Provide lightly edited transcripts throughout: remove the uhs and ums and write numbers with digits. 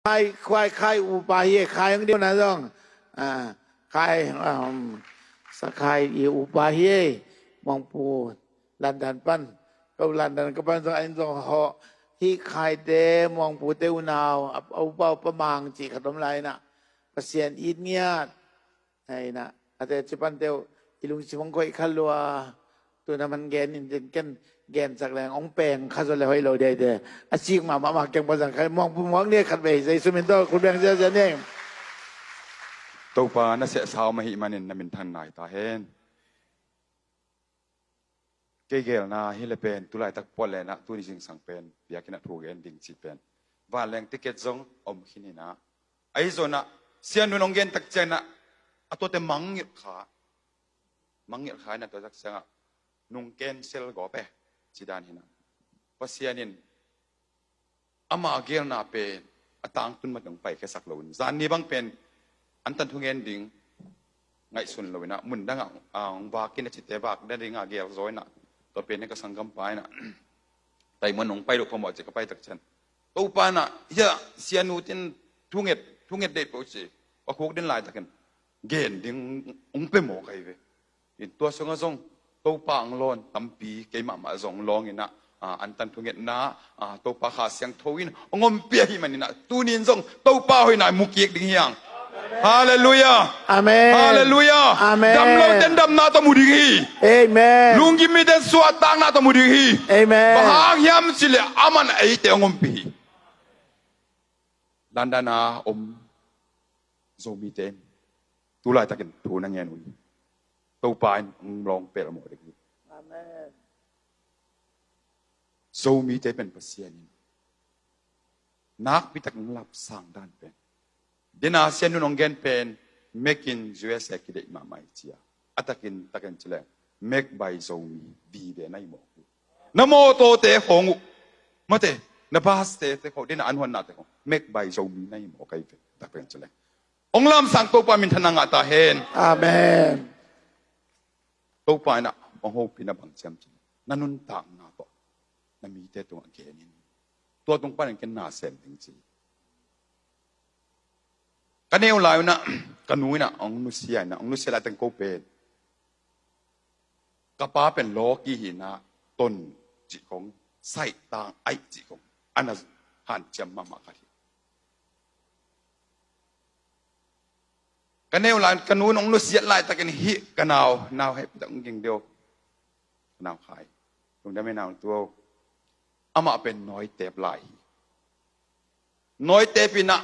khai upaya khai yang dia na dong khai sakai upaya mampu landan pan kau landan ke pan dong anh dong họ hi khai de mampu teu nào au bao pamang chỉ khadom lai na pasien in nya này na ate chipan teu ilung simong koi khalwa tu na man gen in den ken gen sak lang ong peng kha so le hoi lo de de a chik ma keng pa sang khai mong pu mong ne khat be sai sumin to kun beng ja neตัวปาน่าเสียสาวมาหิมันนั่นเป็นทันนายตาเห็นเกลนาฮิเลเป็นตุลายตักปอลเลยนะตัวนี้จึงสังเป็นอยากกินถูกเอ็นดิ้งจีเป็นว่าแรงติเกตจงอมขินีนะไอ้โซน่ะเสียนุนองเกนตักเจนะตัวเต็มมังเงียขาน่ะตัวตักเจนะนุ่งเกนเซลก็ไปจีดานหินะว่าเสียนินอามาเกลนาเป็นต่างตุนมาถึงไปแค่สักหลุนจานนี้บางเป็นอันตันทุงเงินดิ่งไงสุนเลยนะมุนดังวากินจิตเตบากได้ดิ่งเกี่ยวร้อยนะตัวเป็นนี่ก็สังกัมไปนะแต่มันหงไปลูกพอหมดจะก็ไปตักฉันตัวปานะเฮียเสียนูตินทุงเงินเด็ดปุ๊บสิว่าคุกดินลายตะกันเกณฑ์ดิ่งองไปหมอใครเว้ยตัวสงฆ์ตัวปางลอนตั้มปีเกี่ยมาสองลองอินะอันตันทุงเงินนะตัวปาขาเสียงทวินงมเปียหิมันนี่นะตัวนี้สงตัวปาหอยนายมุกเกียกดิ่งยังฮาเลลูยาอาเมนฮาเลลูยาอาเมนดำเราเต้นดำนาตมุดีฮีเอเมนลุงกิมีเต้นสวดตังนาตมุดีฮีเอเมนบางยามสิเลอามันไอเตงมปีดันดานาโซมีเต้นตุลาตะกันทูนังเงินอุ่นตัวปานลองเปรโมเด็กอาเมนโซมีเต้เป็นเปอร์เซ็นต์นักพิทักษ์ลับสร้างด้านเป็นเดน่าเซียนุนองเกนเป็นเมกินจูเอสเอคิดมาไม่เจียอัตกินตะกันเจริญเมกใบโซมีดีเดนายหมอกนโมโตเตหงมาเตนบาสเตเตเขาเดน่าอันหัวหน้าเตเขาเมกใบโซมีนายหมอกไกเฟตะกันเจริญองลำสังโตปามินทนังอัตาเฮนอาเมนโตปานะองโฮพินาบังเจียมจินันุนต่างนาโตนามีเตตัวเกนินตัวตรงปานังเกนนาเซนจริงกันเอวลายนะกันนู้นะองนุเซียนะองนุเซียลาตังโกเป็นกระป้าเป็นโลกีหินะต้นจิของไส้ต่างไอจิของอันนั้นหันจำมากันทีกันเอวลายกันนู้นองนุเซียลายตะกันฮิกันนาวให้ตั้งยิงเดียวนาวขายตรงนั้นไม่นาวตัวอามาเป็นน้อยเตบลายน้อยเตปินะ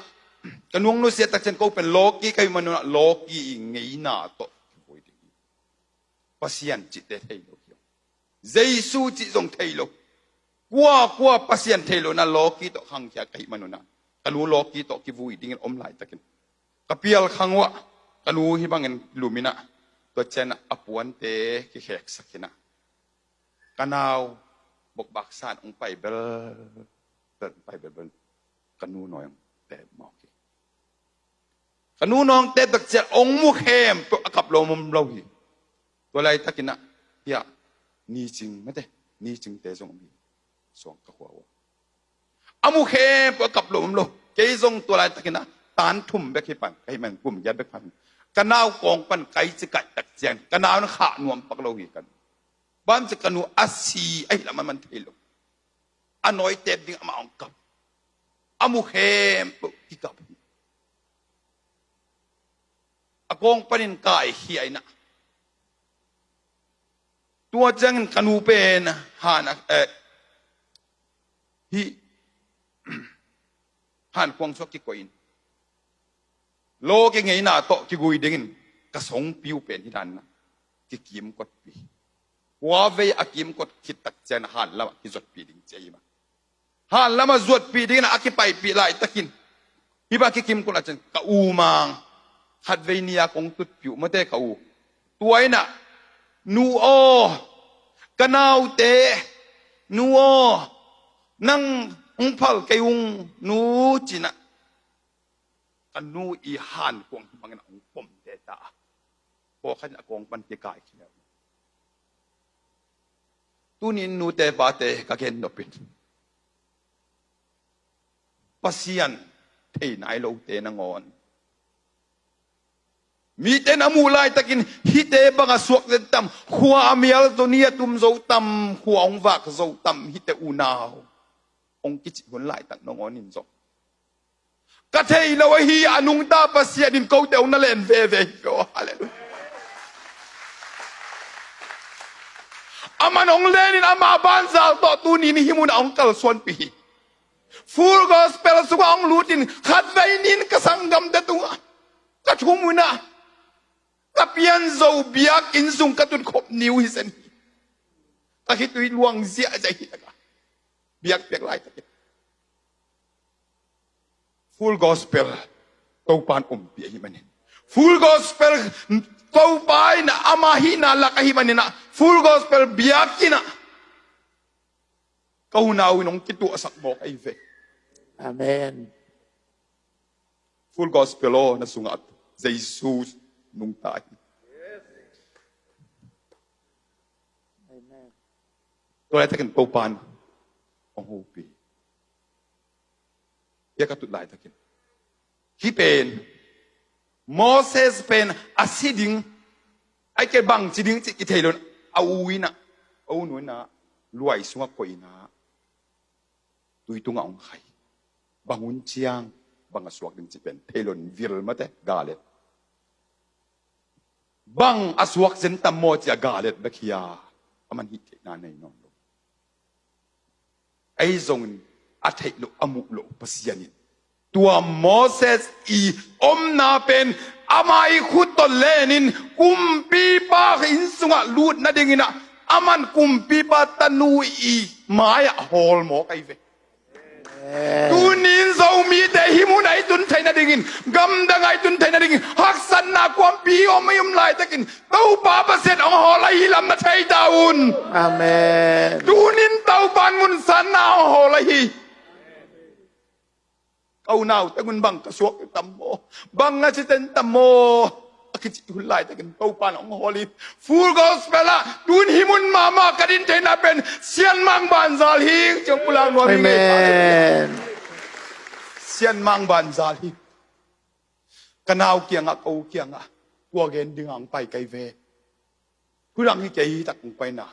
กันวงนุเสียตักเชนก็เป็นโลกีใครมันโลกีไงน่าโตปัสยันจิตเทโลกิเยซูจิตทรงเทโลกว่าปัสยันเทโลนะโลกีโตขังแค่ใครมันนะกันวูโลกีโตกิวุยดิ้งอมไหลตะกันกับเปียลขังวะกันวูฮิบังเงินลูมินะตัวเชนอปวนเตกิแขกสักนะกันเอาบกบักซานองไปเบลกันวูน้อยแต่หมอกขนูน้องเตตักเจองมุขเฮมตัวกับลมเราหิตัวอะไรตะกินะเฮียนี่จริงไม่ได้นี่จริงเตจงมีสองกะหัวอามุขเฮมตัวกับลมเราเกยจงตัวอะไรตะกินะตานทุ่มเบกให้ปันให้มันปุ่มยัดเบกพันกันนาวกองปันไก่จะกัดตักเจนกันนาวนั่งขาหนวมปักเราหิกันบ้านจะกันนูอาศีไอ้ละมันเทลอันน้อยเต็มดิ้งมาองกับอามุขเฮมตัวที่กับอากงปนินกายเขียนะตัวจังกันูเป็นหานะฮิหันควงชกกิโกอินโลกยังไงน่ะโตกิกุยดิ่งกระสงปิวเป็นที่นั่นนะกิกิมกดปีว่าเวอากิมกดคิดตักเจนหันแล้วกิจดปีดิ่งใจมาหันแล้วมาจดปีดิ่งนะอากิไปปีไหลตะกินฮิบากิกิมกดละจันกะอูมังขัดเวเนียคงตุดผิวมาเตะเขาตัวไอ้น่ะนูโอกันเอาเตนูโอนั่งองพัลเกยุงนูจินะกันนูอีหันกวงบางอย่างองปมเตตาพอขันกวงปันติกายขี้แล้วตัวนี้นูเตปาเตกะเกนนปินปัสยันเท เทนายโลเตนงอนมีเตนมูลายตะกินฮิเตบังสวกเตตัมขวาเมียลตัวนี้ตุมโซตัมขวาองวักโซตัมฮิเตอูนาวองกิจิคนลายตักนงอนินโซกะเทยลาวฮีอนุงตาปัสยาดินเขาเตอุนเลนเวเวโอฮาเลลูยอามันองเลนินอามาบานซาต่อตูนีนี่ฮิมุนองกัลส่วนปีฟูลกอสเปลสุกองลูดินขัดไว้นินกสังกัมเดตุงกะชุมุนะกะเปียนโซเบียกินซุงกะตุนขบนิวฮิเซนตะคิตุยลวงเสียใจฮิตะกะเบียกเปียกไลตะกิฟูลกอสเปลตอปานเปียฮิมันฟูลกอสเปลตอปายนะอามาฮินาลักฮิมันนะฟูลกอสเปลเบียกินะเขาหนาวน้องคิดตัวสักบอกไอ้เวอาเมน full gospel na sungat Jesus nung tayตัวอะไรตะกันโตปานของโฮปีเยกตุดลายตะกันที่เป็นโมเสสเป็นอาศิดิงไอ้เกบังจิดิงจิกิเทลนเอาวินะเอาหนุนนะรวยสุงกอยนะตุยตุงองไข่bangun siang bang aswak din si pen telon viral mate galet bang aswak sen tammo ti galet bakia aman hit na nay non ai zong athai lo amu lo pasianin tua Moses i na pen amai khut to lenin kumpi pa in sunga lut na dingina aman kumpi pa tanu i maya hol mo kai ve tunin zau mi te himu nai tun thai na dingin gam dangai tun thai na dingin hak san na kwam pi o mayum lai takin tau pa pa set ong ho lai hilam na thai daun amen tunin tau pan mun san na ong ho lai hi au nau tagun bang ka suak tam mo bang na chiten tam mo akichi hulai takin tau pan ong ho li full gospel tun himun mama kadin thai na pen sian mang ban zal hi chong pulang no mi amen sian mang ban zal hi kanau kianga kau kianga tua gen dingang pai kai ve pulang hi kai tak pai na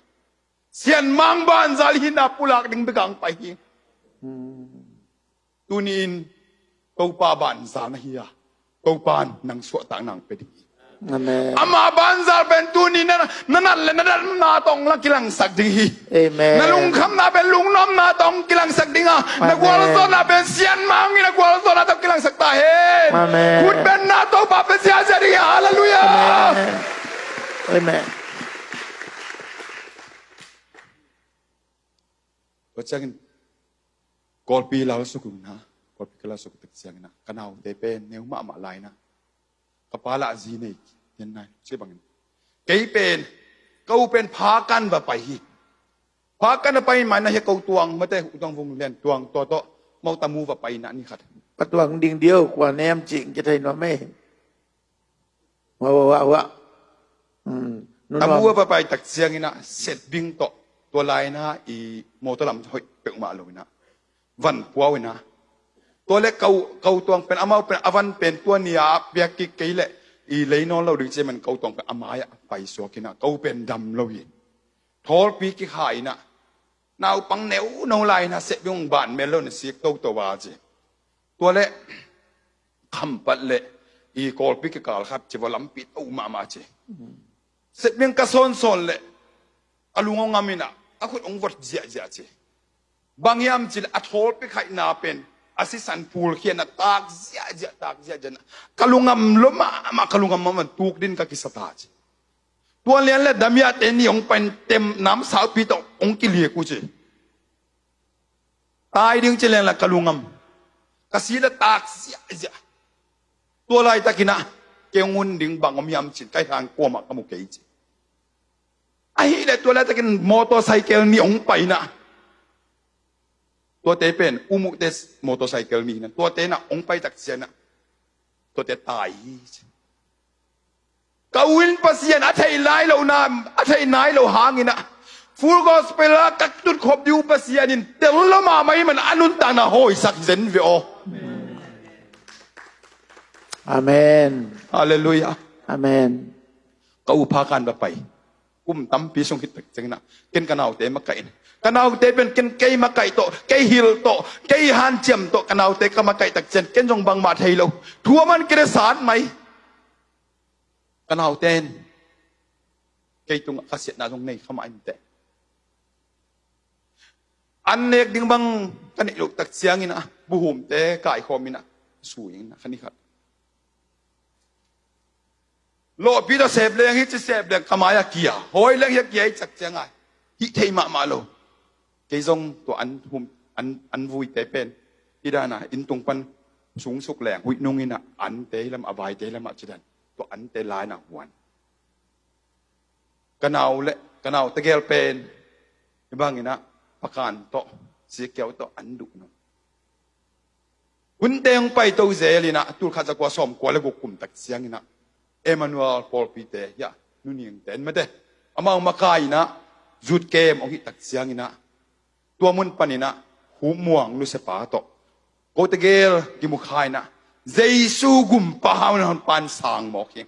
sian mang ban zal hi na pulak ding begang pai hi tunin kau pa ban zal na hiya kau pan nang suwa ta nang pedi amen ama ban zal ben tunin na na tong la kilang sak ding hi amen na lung kham na ben lung nom na tong kilang sak dinga na gwal so na ben sian mang na gwal so na tong kilang sak ta hen amen kut ben na to pa pe sia sia ding hallelujah amen Bacaan golpi lalu sukung na golpi kala sukung teksiang na kanau tepen neu ma ma lai na kepala azine yan na siya bangin kay pen kau pen pakan ba pai pakan na pai man na he kau tuang mate utang vung len tuang to mau tamu ba pai na ni khat ปัตวังดิ่งเดียวกว่าแนมจริงจะไทยนอไม่ว่าtamu ba pai teksiang ina set bing toตัวลายนะอีโมตลำหอยเปกมาเลยนะวันปัวนะตัวเล็กเกาตวงเป็นอามาเป็นอวันเป็นตัวเนียเบียกิกเลยอีเลยนอนเราดึงเจมันเกาตวงเป็นอามายไปสวกินะเกาเป็นดำเราอีทอลปีกิหายนะนาวปังเหนียวนาวลายนะเสพยงบานเมลอนเสียเกาตัววาจีตัวเล็กคำปัดเละอีกอลปีกิกาลครับจะว่าลำปิดเอามาจีเสพยงกระโซนเละอลุงงามินะอาคุณองค์วัดเจียจีบางยามจิลอัทโฮลไปขายนาเป็นอาศิสันพูลเขียนตากเจียตากเจียจนะกะลุงงามล้มมากะลุงงามมันตุกดินกะกิสตาจีตัวเลี้ยนและดำยาเต็นนี่องเป็นเต็มน้ำสาวปีตองกิเลียกูจีตายดึงเจริญละกะลุงงามกะสีละตากเจียตัวลายตะกินะเกงุนดึงบางอมยามจิตใกล้ทางกัวมากะมุกเกยจีไอ้เด็กตัวแรกตะกินมอเตอร์ไซค์นี่องไปนะตัวเตเป็นอุมุเตสมอเตอร์ไซค์นี่นะตัวเตนะองไปตักเสียนะตัวเตตายกวินปัสยานะไทยไลเรานาไทยไนเราหางินะฟูลกอสเปล่ากักตุดขบยูปัสยานินเตลละมาไม่มันอนุนตานะโหยสักเซนวิโอ อาเมน ฮาเลลูยา อาเมน ก็อุปาการแบบไปกุ้มตั้มปีสงคิดจังนะเกินกันเอาเตะมาไก่กันเอาเตะเป็นเกินไก่มาไก่โตไก่ฮิลโตไก่ฮันเจียมโตกันเอาเตะก็มาไก่ตักเจนเกินจงบังมาไทยเราทัวมันเกระสานไหมกันเอาเต้นไก่ตรงข้าเสียนาตรงนี้เข้ามาอันเตะอันเนกดิ่งบังกันอีกตักเสียงนี่นะบุหุมเตะไก่คอมินะสู้อย่างนะคันนี้ครับโลปีเราเสพเลี้ยงฮิตเสพเลี้ยงขมายเกียหอยเลี้ยงเกียจักเจียงไงฮิตเทมาโลเกยงตัวอันวุยเตเป็นที่ด้านน่ะอินตรงปันสูงสุกแหลงหุยนุ่งอินะอันเตลำอบายเตลำอัจฉริตัวอันเตลายน่ะหวนกันเอาเละกันเอาตะเกียบเป็นบ้างอินะประการโตเสียเกี่ยวโตอันดุนะหุ่นเตงไปตัวเจลีนะตุลข้าจะกว่าสมกว่าแล้วก็กลุ่มตักเสียงอินะเอมานูเอลพอลปีเตยะนู่นยังเต็นไม่ได้อามามาคายนะจุดเกมองค์ตักเสียงนะตัวมุนปนินะหูม่วงลุเสปาโตโกตเกลกิมุคายนะเจสูกุมปะฮาวนันปันสังหมอกเอง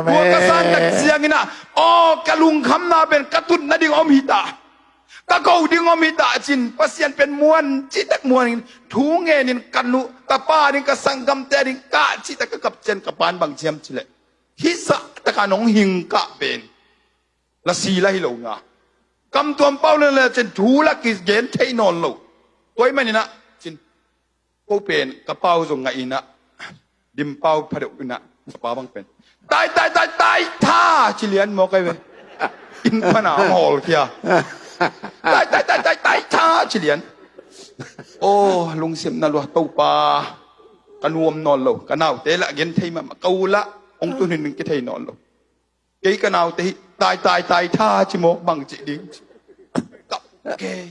พวกกษัตริย์ตักเสียงนะอ๋อกะลุงคำนาเป็นกระตุนนาดิงอมหิตากะเกาดิงอมหิตาจินปัสยันเป็นมวนจิตักมวนทูเงนินกันนุตาป้านินกสังกัมเตนินกะจิตักกับเจนกับปานบางเชียมชิเลฮิสะตะกานงหิงกะเป็นละสีละฮิโลงากำตัวเป้าเลยเลยจินถูละกิเกนเทนอนโลตัวมันนี่นะจินกูเป็นกระเป๋าส่งไงนะดิมเป้าผดกนะกระเป๋าบังเป็นตายท่าชิเลียนมอกไอเวอินพนาหอลเทียตายท่าชิเลียนโอ้ลุงเสียมนาลัวเต้าปากันวมนอนโลกันเอาเตละเกนเทมาเกาละองค์ตัวหนึ่งก็เทนอนลงเกยกันเอาแต่ตายท่าชิโมบังจิดิ้งกับเกย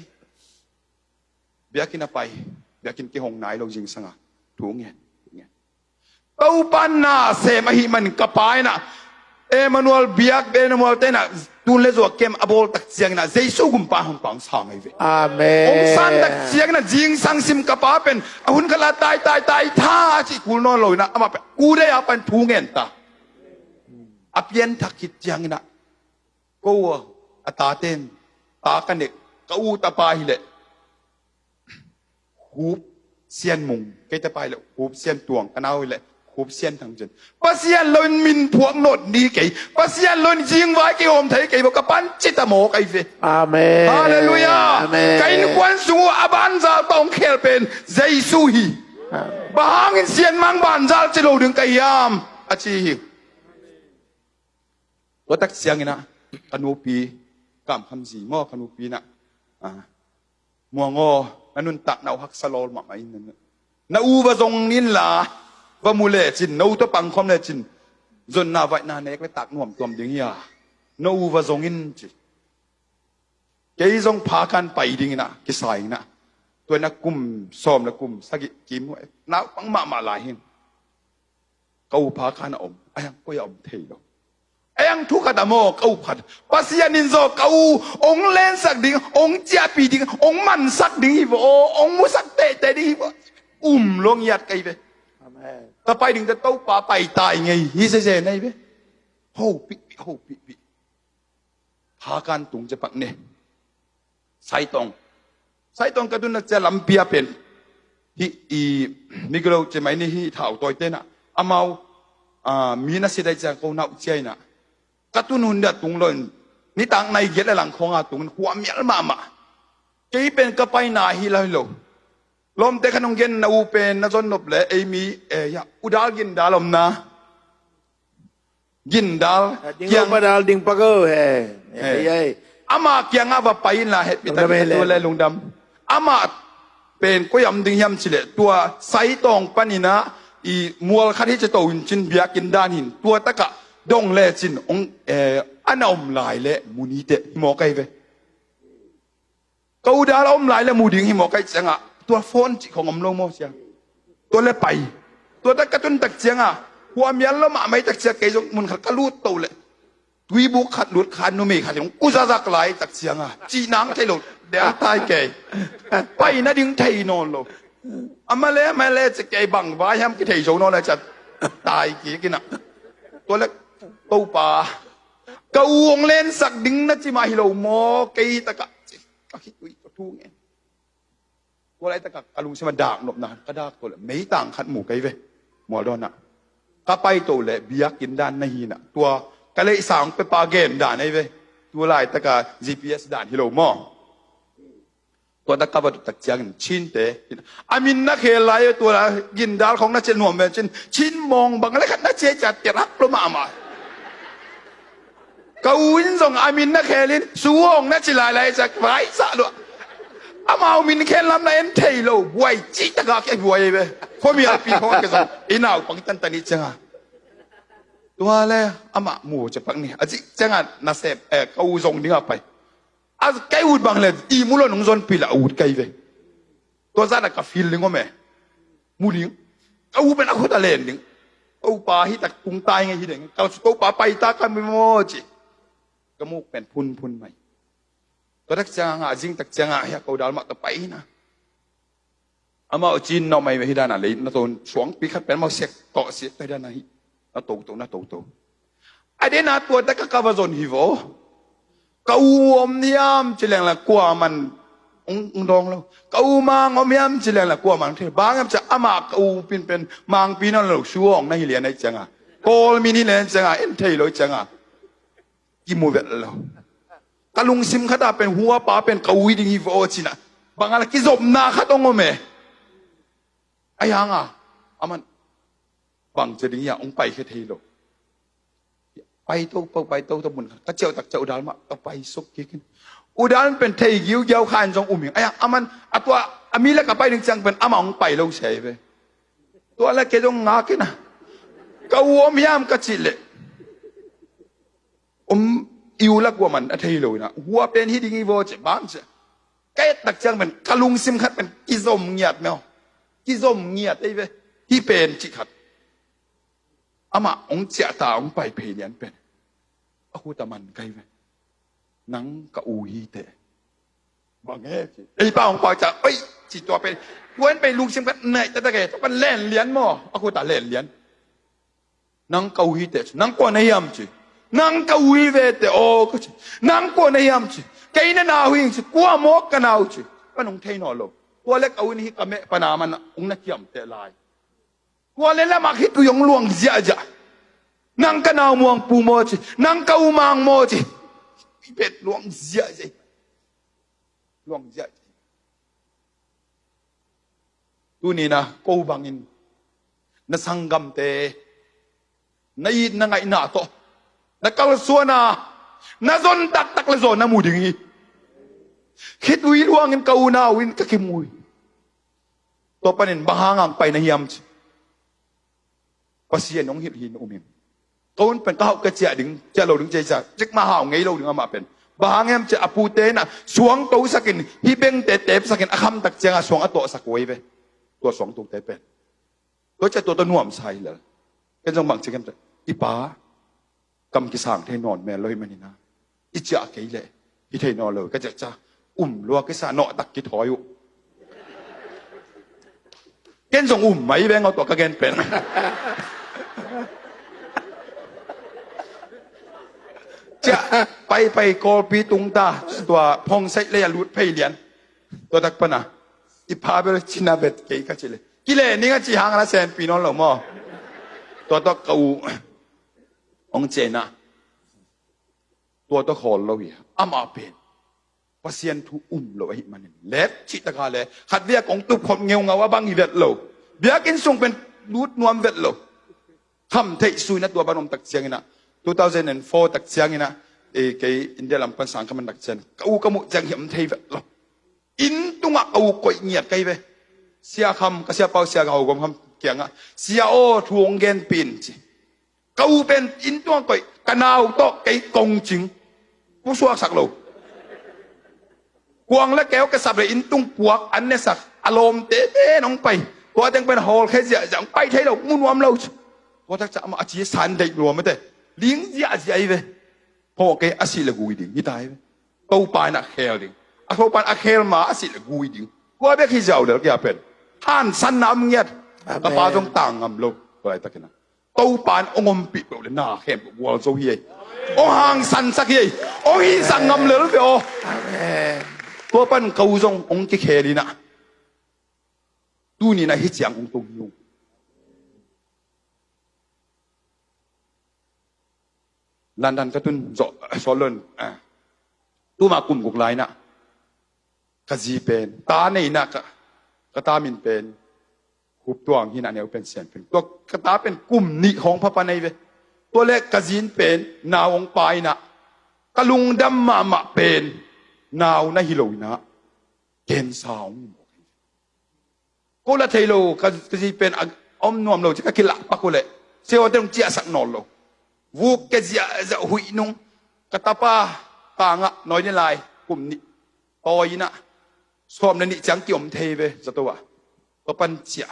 เบียกินไปเบียกินกี่หงไหนเรายิงสังอ่ะถูกเงี้ยเต้าปันน่ะเสมาหิมันกระปายน่ะเอมานูเอลเบียกเอมานูเอลเตน่ะตุนเลจัวเกมอบอลตักเสียงน่ะเจสุกุมปาหงปังสังไอเวอาเมนองค์สันตักเสียงน่ะยิงสังซิมกระปาเป็นหุ่นกะลาตายท่าจิกูนอนลอยน่ะเอามาเป็นกูได้เอาเป็นถูกเงี้ยตาอภิญทักขิดยังนะกูอัตาเต็มตากันเด็กกูตาปายเลยหูเสียนมุงเกตาปายเลยหูเสียนตวงกันเอาเลยหูเสียนทางจนปัสยานลอยมินพวงโนดดีเกยปัสยานลอยจิงไว้เกยอมไทยเกยบอกกับปันจิตโมกไอเวอาเมนฮาเลลูยาไกนควันสูอบันซาต้องเคลเป็นเจสุฮีบางอินเสียนมังบันซาจิโลดึงกายามอาชีตัวตักเสียงนะขนูปีกำคำสีหม้อขนูปีนะมัวงอนันตักนาฮักสโลลมาไม่นั่นนาอูวะจงนินลาวะมูเลจินนาอูตัวปังคอมเลจินจนนาไว้นาเนกไปตักน่วมตัวดิ่งยานาอูวะจงอินจิเกยจงพากันไปดิ่งนะกิสายนะตัวนักกุมซ้อมนักกุมสักกิมวยนาปังมาลายหินเขาพากันอมไอ้ยังก็ยอมเทยยังทุกข์ตะโมกเอาผัดปัสยานินโซเกาองเล่นสักดิ่งองเจียปีดิ่งองมันสักดิ่งฮิบองมุสักเตะดิ่งฮิบลงยัดไกไปต่อไปดิ่งจะเต้าป่าไปตายไงฮิเซเซไงไปโฮปิพาการตุงจะปักเนี่ยไซตองกระดุนจะลำเปียเป็นฮิมิกเราจะไม่นี่ฮิถ่าวตัวเต้นะอามามีนักเสียดายจากเขาหน้าเจียนะกระตุ้นหุ่นเดือดตุงเลยนี่ต่างในเย็ดหลังของอาตุงหัวเมียลมาเกี่เป็นกระไปนาฮิลาฮิโลลมเตะขนมเย็นนาอูเป็นนาจนนบเลยมียาอุดาลกินดาลมนะกินดาลยังปะดาลดิ่งปะเกอเฮ้อามาเกียงอาบไปนะเห็ดปิตาตัวเลยลุงดำอามาเป็นก็ยำดึงยำเฉลตัวไซตองปนินะอีมัวคัดที่จะโตจินเบียกินด้านหินตัวตะกะดงเล่จินองอันอมลายเละมูนีเตะหมอไก่เวกูดาลอมลายเละมูดิ่งหิหมอไก่จังอ่ะตัวฟอนจิของอมลงโมเสียตัวเล่ไปตัวตะกะจนตักเจียงอ่ะหัวเมียนแล้วมาไม่ตักเจียงเกยจงมุนขัดกะลูดโตเลยตุยบุกขัดหลุดขัดนุ่มขัดของกูจะสักหลายตักเจียงอ่ะจีนังไทยหลุดเดี๋ยวตายเกยไปนะดิ่งไทยนอนโลอามาเล่จะเกยบังไว้แฮมกิเทยโจนอนเลยจัด ตายกี่กินอ่ะตัวเล็กตู้ปลากะวงเล่นสักดิ้งนะจิมาฮิโลโมกีตะกะก็คิดอุ้ยทูงเองตัวอะไรตะกะกะลุงใช่มาดากหนบนะก็ดากตัวเลยไม่ต่างขัดหมูไก่เว้หมอดอนอ่ะก็ไปตัวเลยเบียกินด้านในหินอ่ะตัวก็เลยสั่งไปปาเกมด่านไอ้เว้ตัวอะไรตะกะ GPS ด่านฮิโลโมตัวตะกะบัดตะเจียงชินเตอามินนักเฮลัยตัวละกินดาลของนักเจนหนวมเป็นชินมองบางอะไรขัดนักเจจัดเตรักลงมากวินส่งอามินนักเฮลินสูงนักจิลายจากไร้สะดวกอามาอามินเคลำในเอ็นเทโลบวยจิตกากไอ้บวยไปพอมีอะไรปีของกันสักอินเอาปังตันตันนี่จังอ่ะตัวอะไรอามาหมู่จะปังนี่อาจิจังอ่ะน่าเสพกวินส่งนี่ไปอาไก่อุดบางเลยอีมุลนงซนปีละอุดไก่ไปตัวซาดกับฟิลลิงก็แม่มูดิ้งกวินเป็นอะไรตะเลนดิ้งเอาป่าฮิตะกุงตายไงฮิตเองkalauสุโตป่าไปตากันไม่หมดจิกมูกเป็นพุนใหม่ตัวทักจังอาจิงทักจังอาเฮียเขาดาลมาตะไปนะอามาจีนนอไม่ไปฮิดานาเลยนาตัวสวงปีขัดเป็นมาเสกเกาะเสียไปด้านไหนนาโตไอเดน่าตัวตะกะกาวาซอนฮิโวกาวอมนิยามจิเลงละกว่ามันองดองแล้วกาวมางอมยามจิเลงละกว่ามันเถบางยามจะอามากาวเป็นมางปีนั่นเราช่วงในเรียนในจังอ่ะโกลมินิเลนจังอ่ะเอ็นเทยเลยจังอ่ะกิมูเวตแล้วกะลุงซิมขดาเป็นหัวป้าเป็นกวีดิงฮิโวจินะบางอะไรกิจบนาขดงอเมไอ้ยังอ่ะอามันบางจะดิ้งอย่างองไปแค่เทโลไปโตตะบุญก็เจ้าตักเจ้าอุดาลมาก็ไปสุกกินอุดาลเป็นเทยิวเยาวขานจงอุ้มอย่างไอ้ยังอามันตัวอามีแล้วก็ไปหนึ่งจังเป็นอามาองไปเราเฉยไปตัวอะไรแกจงงากินนะก็วัวมียามก็จิเลอิวลักว่ามันอะไรเลยนะหัวเป็นฮิดิ้งอีโวจะบ้านจะแกตักจังเป็นกะลุงซิมขัดเป็นกิซมเงียดไหมกิซมเงียดไอ้เว้ที่เป็นจิขัดอามาองเจ้าตาองไปเพลียนเป็นอาคูตะมันไกลเว้นังกะอูฮีเตบางแง่ไอ้ป้าองปอยจะเอ้ยจิตตัวเป็นวันไปลุงซิมขัดเหนื่อยแต่ตะเกียบมันเล่นเลี้ยนมั้งอาคูตะเล่นเลี้ยนนังกะอูฮีเตนังกว่าในยามจีนังกะวีเวตโอ้ก็จินังกว่าในยามจีแกอินนาวิงจีกัวโมกกันเอาจีก็น้องเทนอโลตัวเล็กเอานี่ก็เมปนามันองนักยำเตลายกัวเล่นละมาคิดตัวยงลวงเสียจ้ะนังกันเอามวงปูโมจีนังกะอูมังโมจีเป็ดลวงเสียจีลวงเสียจีตัวนี้นะกูบังอินนัสังกัมเตนายนังไงนาโตนักกลส่วนน่ะนักซนตักละซนน่ะมูดิ้งฮีคิดวิลวงเงินเกาหน้าวินก็คิดมวยตัวปนินบางหางไปในยามภาษีน้องหิบหินอุ้มินตัวนั้นเป็นก้าวกระเจียดิ้งจะเราดิ้งใจจะจิกมาหาไงเราดิ้งมาเป็นบางแห่งจะอภูเตน่ะสวงตัวสักินฮิเบงเตเตสักินอคำตักเจียงสวงอตัวสักไว้ไปตัวสองตัวเตเป็นตัวจะตัวหน่วมใส่เลยเป็นจังบังเจียงอีป้ากำกิสางเทนอนแม่เลยมันนี่นะอิจฉาเกยเลยอีเทนอนเลยก็จะลัวกิสาเนาะตักกิถอยอยู่เกณฑ์ส่งไหมแบงเอาตัวกระเกณฑ์เป็นจะไปโกปีตุงตาตัวพงไซเลยลุดเพยเลียนตัวตักปนะอีพาไปเลยชินาเบ็ดเกยก็จิเลยกิเลนี่ก็จีหางละแสนปีนอนหรอมอตัวตะกูองเจนะตัวตะขอเราอีอามาเป็นภาษาทุเราไอ้มันเล็บจิตตะกาเลยขัดเวียกองตุบคนเงียวงาว่าบางอีเวทเราเบียกินส่งเป็นรูดนวมเวทเราทำเทสุยนะตัวบ้านอมตักเชียงนะ2004ตักเชียงนะเกยอินเดียลำพันสังคมันตักเชียงกูกมุจังเหี่ยมเทเวทเราอินตุงะกูก่อยเงียดไกไปเสียคำก็เสียเปล่าเสียเขากำคำเกียงอ่ะเสียโอทวงเงินปีนจีกูเป็นอินตัวก่อยกันเอาโตไก่กงจิงผู้สวกสักโลกวางและแก้วกระสับเลยอินตุ้งปวกอันเนี่ยสักอารมณ์เต้น้องไปตัวจังเป็นฮอลแค่เสียจังไปใช้เรามุ่นวมเราตัวทักจะมาอาชีพสันเด็กรวมไม่ได้เลี้ยงเสียอาชีพไปพอแกอาชีพละกุยดิ่งยี่ตายไปตู้ปานอะเคลดิ่งอาเขาปานอะเคลมาอาชีพละกุยดิ่งกูไม่คิดจะเอาเดี๋ยวแกเป็นท่านสันน้ำเงียดกระป๋าจงต่างงำโลกอะไรตะกี้นะ tàu pan ông bị biểu lên na khem của world châu hiền ông hàng săn sắc hiền ông hi sang ngầm lớn về ô tua pan cầu rong ông cái khe đi nè tu ni na hít giang ông tung nhung lan đan cái tuần gió lớn tu mà cùng cuộc lại nè cái gì bên ta này nè cái ta mình bênคุบตัวหินอันเดียวเป็นเสียนเป็นตัวกระตาเป็นกลุ่มนิของพระปานเวตัวเล็กกระจินเป็นนาวองปายนะกะลุงดำมาเป็นนาวนะฮิโลนะเกณฑ์สาวกูละเทโลกระจิเป็นอมนวมโลจะกิละปักกูเลยเสียวต้องเจียสักนอโลวูกเกจีจะหุยนุงกระตาป้าต่างะน้อยนี่ลายกลุ่มนิปอยนะสอบในนิจังเกี่ยมเทเวจะตัวก็ปัญเจีย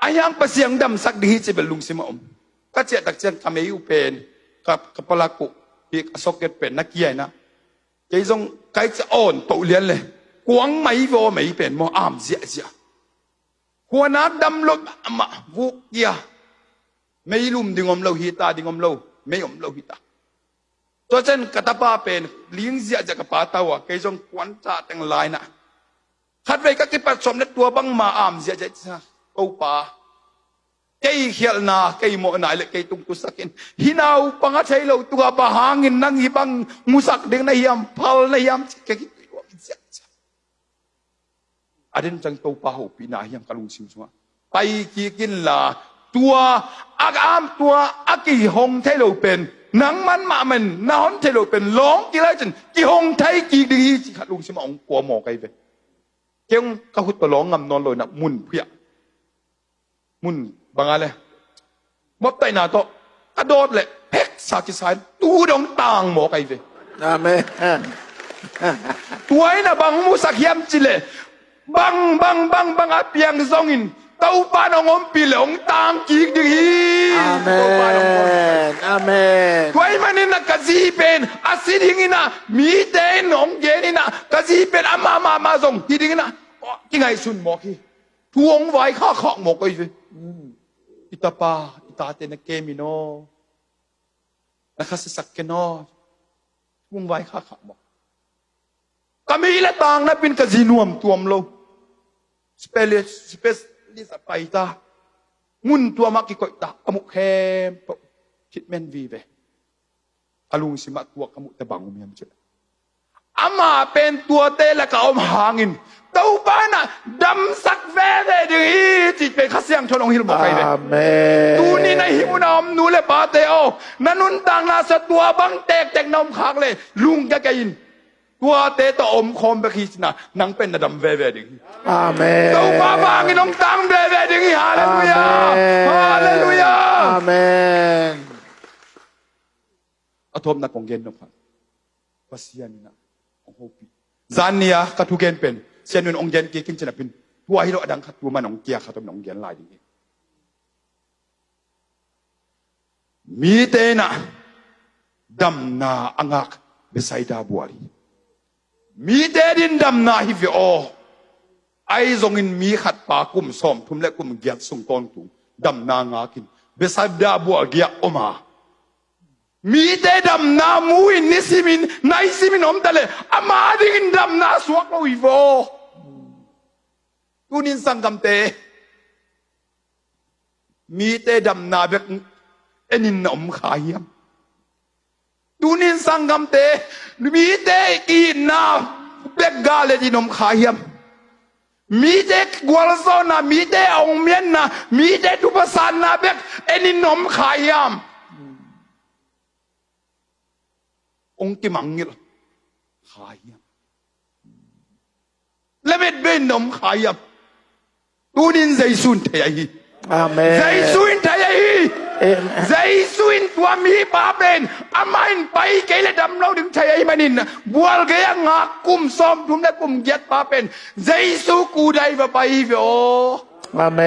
ayang pasiang dam sak dihi ci belung si maom ka che tak chen kame yu pen ka palaku hi soket pen na kiai na ke jong kai cha on to lian le kuang mai vo mai pen mo am zia zia kwa na dam lo ma vu kia mei lum dingom lo hi ta dingom lo mei om lo hi ta to chen ka ta pa pen ling zia ja ka pa ta wa ke jong kwan cha teng lai na khat ve ka ki pa som le tua bang ma am zia ja câu pa cây hiel na cây mo nai le cây tung tu sakin hinau panga chai lo tua ba hangin nang hi bang musak ding na hiam phal na hiam ke ki tu adin chang to pa ho pi na hiam kalung sim suwa pai ki kin la tua agam tua aki hong thai lo pen nang man ma men na hon thai lo pen long ki lai chen ki hong thai ki di chi kalung sim ong kwa mo kai ve keng ka hut to long ngam non lo na mun phiaมุนบางอะไรมอบไตนาโตกระโดดเลยเพ็กสากิสายตูดงต่างหมอไกเวอาเมนตัวไอ้น่ะบางมุสักยามจิเลบางอาเปียงซองอินเต้าปานองอมปีเหลงต่างกีกดีอาเมนอาเมนตัวไอ้มันนี่น่ะกะซีเป็นอาศิดิงินะมีเตนองเกนี่น่ะกะซีเป็นอามาซงที่ดิงินะกิไงสุนหมอคีทวงไว้ข้าขอกหมกไอ้สิอิตาปาอิตาเตนเกมิโนนะคะสักเกนอทวงไว้ข้าขอกหมกกามีและต่างนะเป็นกะจีนวมตัวมโลสเปลิสไปตามุนตัวมักกิโกตากมุกแคมคิดแมนวีเวอลุงสิมาตัวกมุตะบังมีมจุดอามาเป็นตัวเตะและก็อมหางินเต้าบ้านน่ะดำสักแว่ดีจิตเป็นข้าเสียงชนองฮิลบอกใครเลยตูนี่ในหิวนอมนูเลปาเตโอนันุนต่างนาสตัวบังแตกนมขากเลยลุงแกกินตัวเตะต่ออมคอมไปขีดนะนังเป็นดำแว่ดีอาเมนเต้าบ้าบางน้องตังแว่ดีฮาเลลูยาฮาเลลูยาอาเมนอาทมนักองเกนนพันปัสยานินะองโฮปีซานียกระทุเกนเป็นเสียนุนองเย็นกี่กินจะนับเป็นตัวให้เราดังขัดตัวมันองเกียขัดตัวมันองเย็นลายดีมีเตนะดำนาอังกเบสัยดาบัวลีมีเตดินดำนาฮิฟิโอไอซงอินมีขัดปากุมซ้อมทุ่มและกุมเกียรส่งตอนตุงดำนางากินเบสัยดาบัวเกียอมามีแต่ดำนามุยนิสิมินนายสิมินอมตะเลอามาดิกินดำนาสวกโอวิโวกูนินสังกัมเตมีแต่ดำนาเบกเอ็นินอมขายมกูนินสังกัมเตมีแต่กีนาเบกกาเลดินอมขายมมีแต่กวลโซนามีแต่องเมียนนามีแต่ทุปสานนาเบกเอ็นินอมขายมองค์กิมังงี้ล่ะขายยำและเบ็ดเบนนมขายยำตูนินใจสุนเทียฮีอาเมนใจสุนเทียฮีใจสุนตัวมีปาเป็นอามันไปเกลดำเราดึงเทียฮีมันนินบัวเกยงากุมซ้อมทุ่มและกุมเย็ดปาเป็นใจสุกูได้มาไปโออาเม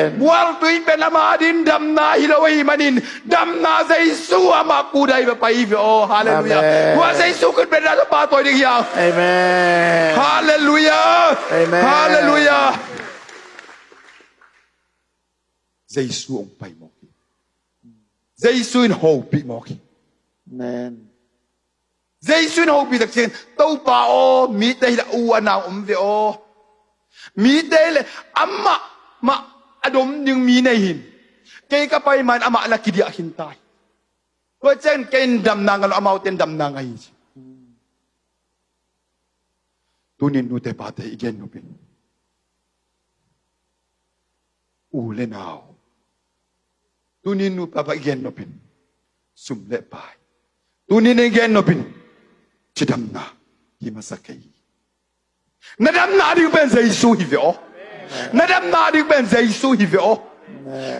นบัวตุยเป็นอามาดินดำนาฮิโลวีมันนินดำนาใจสุอามากูได้มาไปโอฮาเลลูยาบัวใจสุขึ้นเป็นราชปาตัวเดียวอาเมนฮาเลลูยาฮาเลลูยา Giêsu ông bay một khi Giêsu in hậu bị một khi Amen. Giêsu in hậu bị đặc trưng tàu pa o mi đây là u anh nào về o mi đây là amma mà adom nhưng mi này hin cây cái bay man amma là kia hin tai có chân cây đầm nàng là amma tên đầm nàng ấy tu nên nu te pa te igen nu bin u le nào tu nên nu pa pa igen nu bin sum le pai tu nên igen nu bin chỉ đầm na hi ma sakai na đầm na đi bên Giêsu hi veo na đầm na đi bên Giêsu hi veo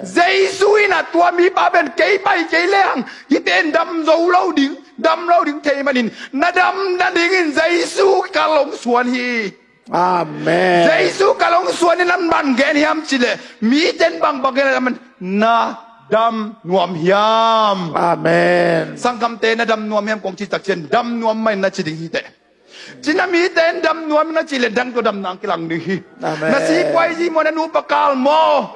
Giêsu na tua mi ba bên cây bay cây leng hi tên đầm dâu lâu đi thề mà nín na đầm na đi in Giêsu cả lông xuân hi Amen. Giêsu cả lông xuân ni năm ban gen hiam chỉ lệ mi tên bang bang gen mình na đầm nuam hiam Amen. sang cầm tên na đầm nuam hiam công chỉ tắc chân đầm nuam mai na chỉ đình hi tệ chỉ na mi tên đầm nuam na chỉ lệ đăng có đầm nang kilang đi hi Amen. na si quay gì mo na nu pakal mo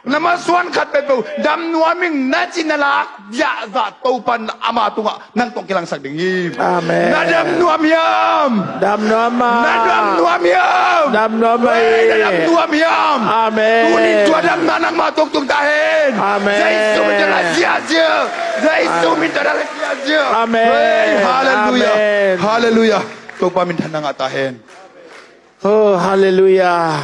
na ma suan khat pe pe đầm nuam mình na chỉ na la ya za tàu pan ama tunga nang tong kilang sak ding hi Amen. na đầm nuam hiam Đam Nama. na đầm nuam hiam Đam Nama. na đầm nuam hiam Amen. tu ni tua đầm na nang ma tok tung ta hen Amen. Giêsu mình là sia sia Giêsu mình là sia sia Amen. Hallelujah Amen. Hallelujah. Tok pa min thanang ata hen. Oh, hallelujah.